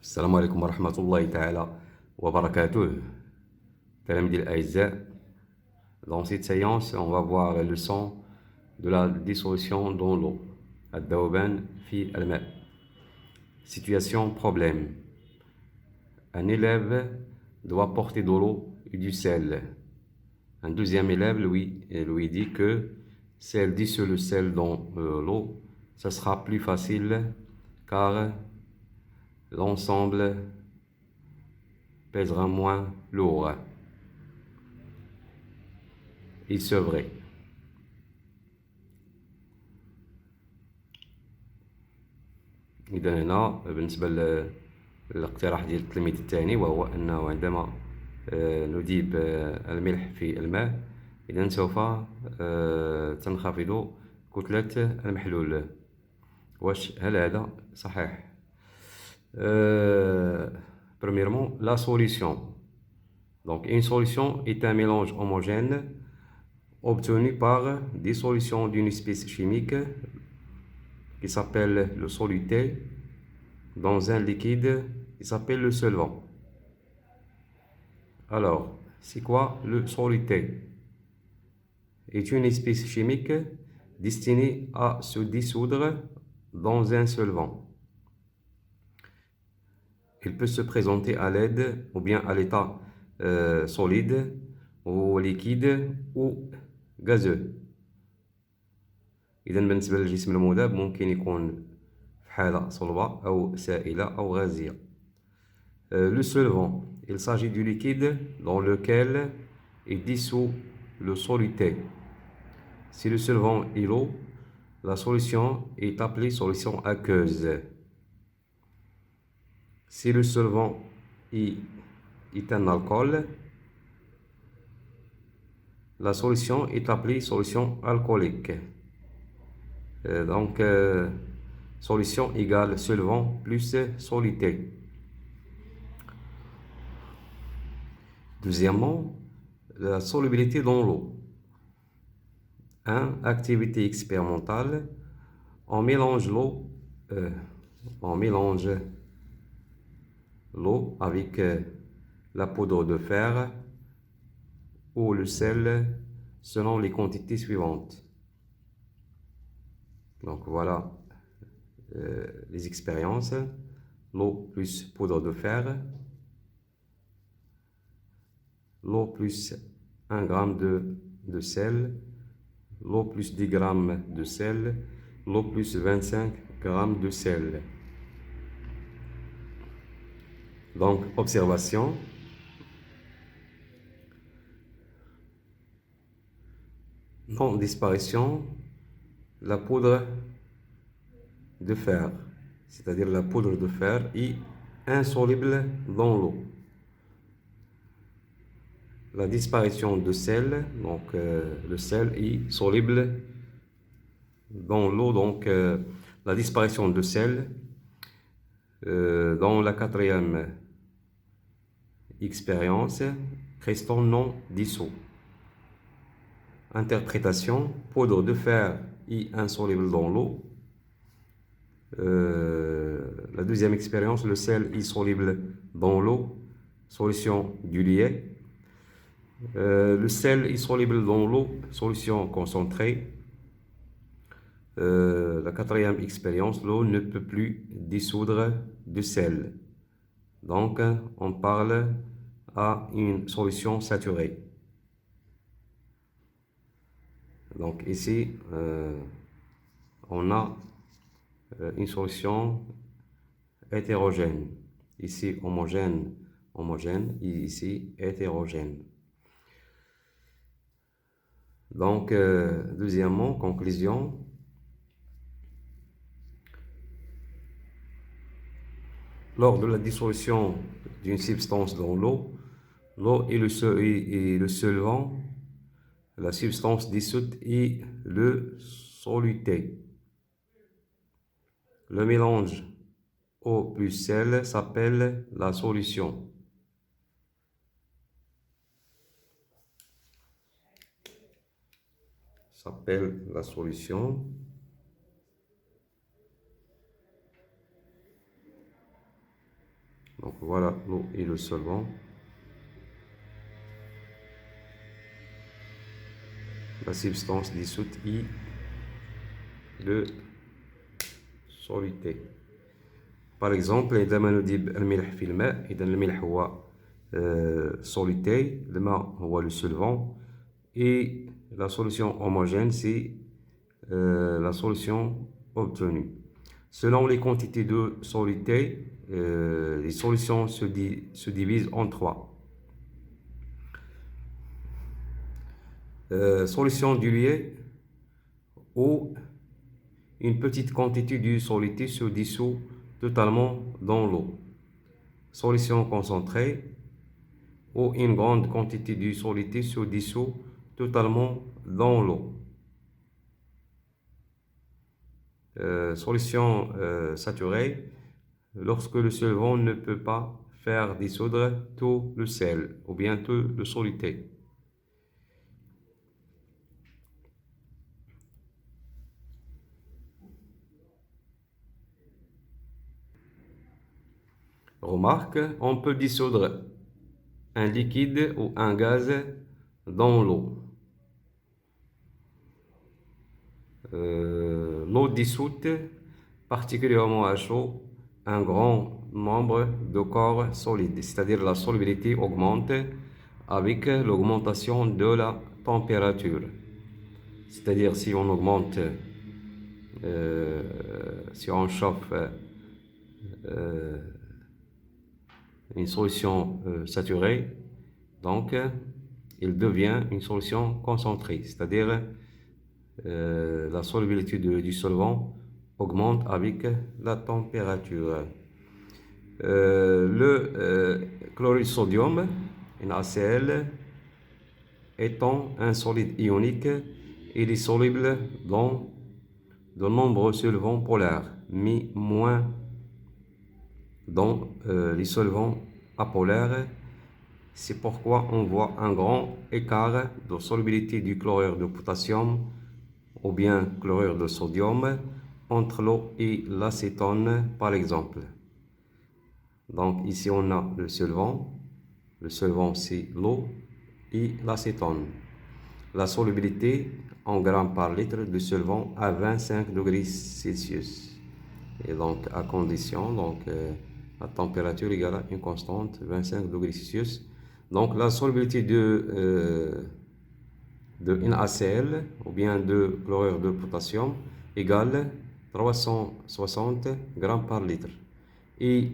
السلام عليكم ورحمة الله تعالى وبركاته. تلاميذي الأعزاء, dans cette séance, on va voir la leçon de la dissolution dans l'eau. الذوبان في الماء. Situation problème. Un élève doit porter de l'eau et du sel. Un deuxième élève lui dit que si elle dissout le sel dans l'eau, ça sera plus facile car l'ensemble pèsera moins lourd. Et c'est vrai. إذا هنا بالنسبة للاقتراح ديال التلميذ الثاني، وهو أنه عندما نذيب الملح في الماء، إذا سوف تنخفض كتلة المحلول. هل هذا صحيح؟ Premièrement, la solution. Donc, une solution est un mélange homogène obtenu par des solutions d'une espèce chimique qui s'appelle le soluté dans un liquide qui s'appelle le solvant. Alors, c'est quoi le soluté? C'est une espèce chimique destinée à se dissoudre dans un solvant. Il peut se présenter à l'aide ou bien à l'état solide ou liquide ou gazeux. إذا بالنسبة للجسم المذاب ممكن يكون في حالة صلبة أو سائلة أو غازية. Le solvant, il s'agit du liquide dans lequel est dissous le soluté. Si le solvant est l'eau, la solution est appelée solution aqueuse. Si le solvant est un alcool, la solution est appelée solution alcoolique. Donc, solution égale solvant plus soluté. Deuxièmement, la solubilité dans l'eau. Activité expérimentale, on mélange l'eau avec la poudre de fer ou le sel selon les quantités suivantes. Donc voilà les expériences. L'eau plus poudre de fer, l'eau plus 1 gramme de sel, l'eau plus 10 grammes de sel, l'eau plus 25 grammes de sel. Donc, observation. Non-disparition, la poudre de fer, c'est-à-dire la poudre de fer est insoluble dans l'eau. La disparition de sel, donc le sel est soluble dans l'eau, donc la disparition de sel dans la quatrième expérience, restant non dissous. Interprétation, poudre de fer est insoluble dans l'eau. La deuxième expérience, le sel est soluble dans l'eau, solution diluée. Le sel est soluble dans l'eau, solution concentrée. La quatrième expérience, l'eau ne peut plus dissoudre de sel. Donc, on parle à une solution saturée. Donc ici, on a une solution hétérogène. Ici, homogène, et ici, hétérogène. Donc, deuxièmement, conclusion. Lors de la dissolution d'une substance dans l'eau et le solvant, la substance dissoute est le soluté. Le mélange eau plus sel s'appelle la solution. Donc voilà l'eau et le solvant. La substance dissoute I, le soluté. Par exemple, عندما نذيب الملح في الماء، إذا الملح هو soluté, الماء هو le solvant, et la solution homogène, c'est la solution obtenue. Selon les quantités de soluté, les solutions se divisent en trois. Solution diluée, où une petite quantité du soluté se dissout totalement dans l'eau. Solution concentrée, où une grande quantité du soluté se dissout totalement dans l'eau. Solution saturée, lorsque le solvant ne peut pas faire dissoudre tout le sel ou bien tout le soluté. Remarque, on peut dissoudre un liquide ou un gaz dans l'eau. L'eau dissoute, particulièrement à chaud, un grand nombre de corps solides, c'est-à-dire la solubilité augmente avec l'augmentation de la température. C'est-à-dire si on augmente, si on chauffe une solution saturée, donc il devient une solution concentrée, c'est-à-dire la solubilité du solvant augmente avec la température. Le chlorure de sodium, NaCl, étant un solide ionique, il est soluble dans de nombreux solvants polaires, mais moins dans les solvants apolaires. C'est pourquoi on voit un grand écart de solubilité du chlorure de potassium ou bien chlorure de sodium entre l'eau et l'acétone, par exemple. Donc ici on a le solvant c'est l'eau et l'acétone. La solubilité en grammes par litre de solvant à 25 degrés Celsius. Et donc à condition, la température égale à une constante 25 degrés Celsius. Donc la solubilité de NaCl ou bien de chlorure de potassium égale 360 grammes par litre. Et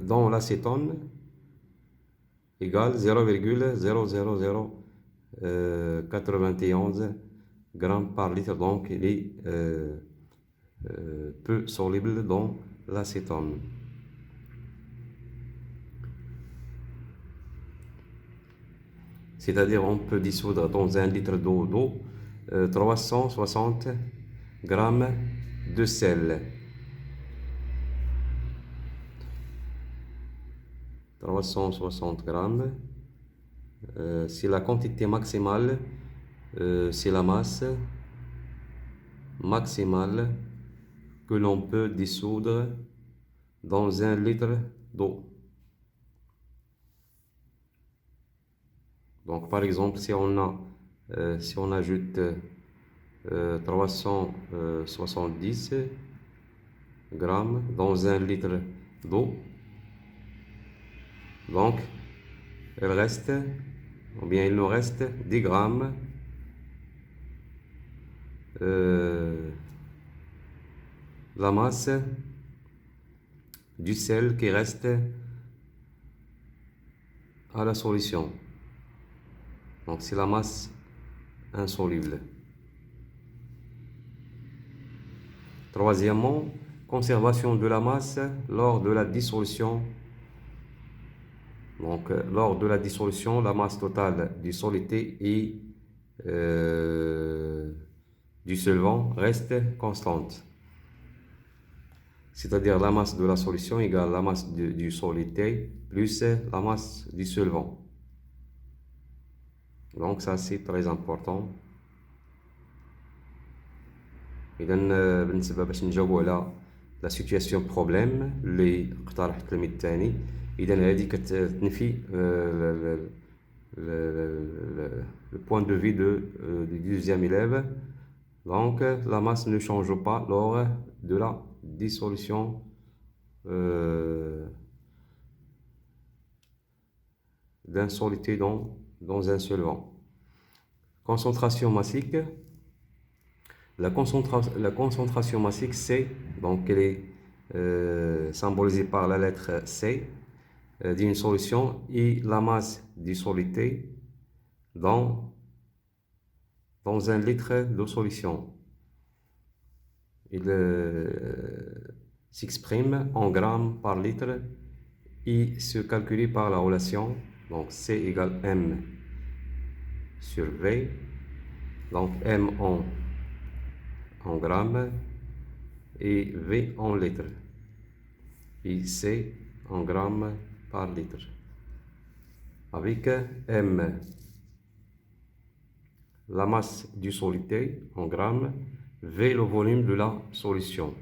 dans l'acétone égale 0,00091 grammes par litre. Donc il est peu soluble dans l'acétone. C'est-à-dire on peut dissoudre dans un litre d'eau 360 grammes de sel. 360 grammes, c'est la quantité maximale, c'est la masse maximale que l'on peut dissoudre dans un litre d'eau. Donc par exemple, si on ajoute 370 grammes dans un litre d'eau, donc il nous reste 10 grammes la masse du sel qui reste à la solution. Donc c'est la masse insoluble. Troisièmement, conservation de la masse lors de la dissolution. Donc lors de la dissolution, la masse totale du soluté et du solvant reste constante. C'est-à-dire la masse de la solution égale la masse du soluté plus la masse du solvant. Donc ça c'est très important. إذا بالنسبة باش نجاوبوا على لا سيتوياسيون بروبليم اللي اقترح التلميذ الثاني. اذا هذه كتنفي le point de vue du deuxième élève. Donc la masse ne change pas lors de la dissolution d'un soluté dans un solvant. Concentration massique. La concentration massique C, donc elle est symbolisée par la lettre C d'une solution et la masse du soluté dans un litre de solution. Il s'exprime en grammes par litre et se calcule par la relation donc C égale M sur V, donc M en grammes et V en litres et C en grammes par litre, avec M la masse du soluté en grammes, V le volume de la solution.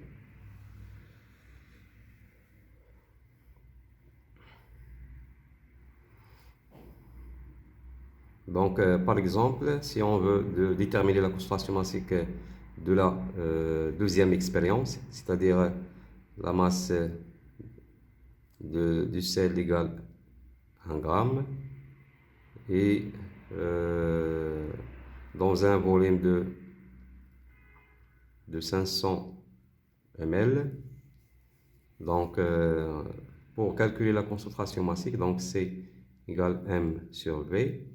Donc, par exemple, si on veut déterminer la concentration massique de la deuxième expérience, c'est-à-dire la masse du sel égale 1 gramme et dans un volume de 500 ml. Donc, pour calculer la concentration massique, donc C égale M sur V.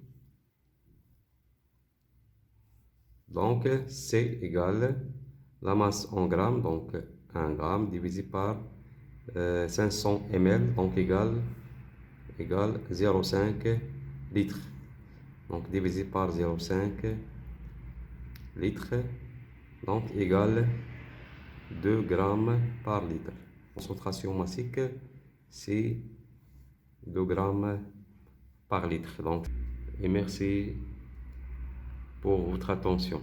Donc, C égale la masse en grammes, donc 1 gramme divisé par 500 ml, donc égale 0,5 litres. Donc, divisé par 0,5 litres, donc égale 2 grammes par litre. Concentration massique, c'est 2 grammes par litre. Donc, et merci pour votre attention.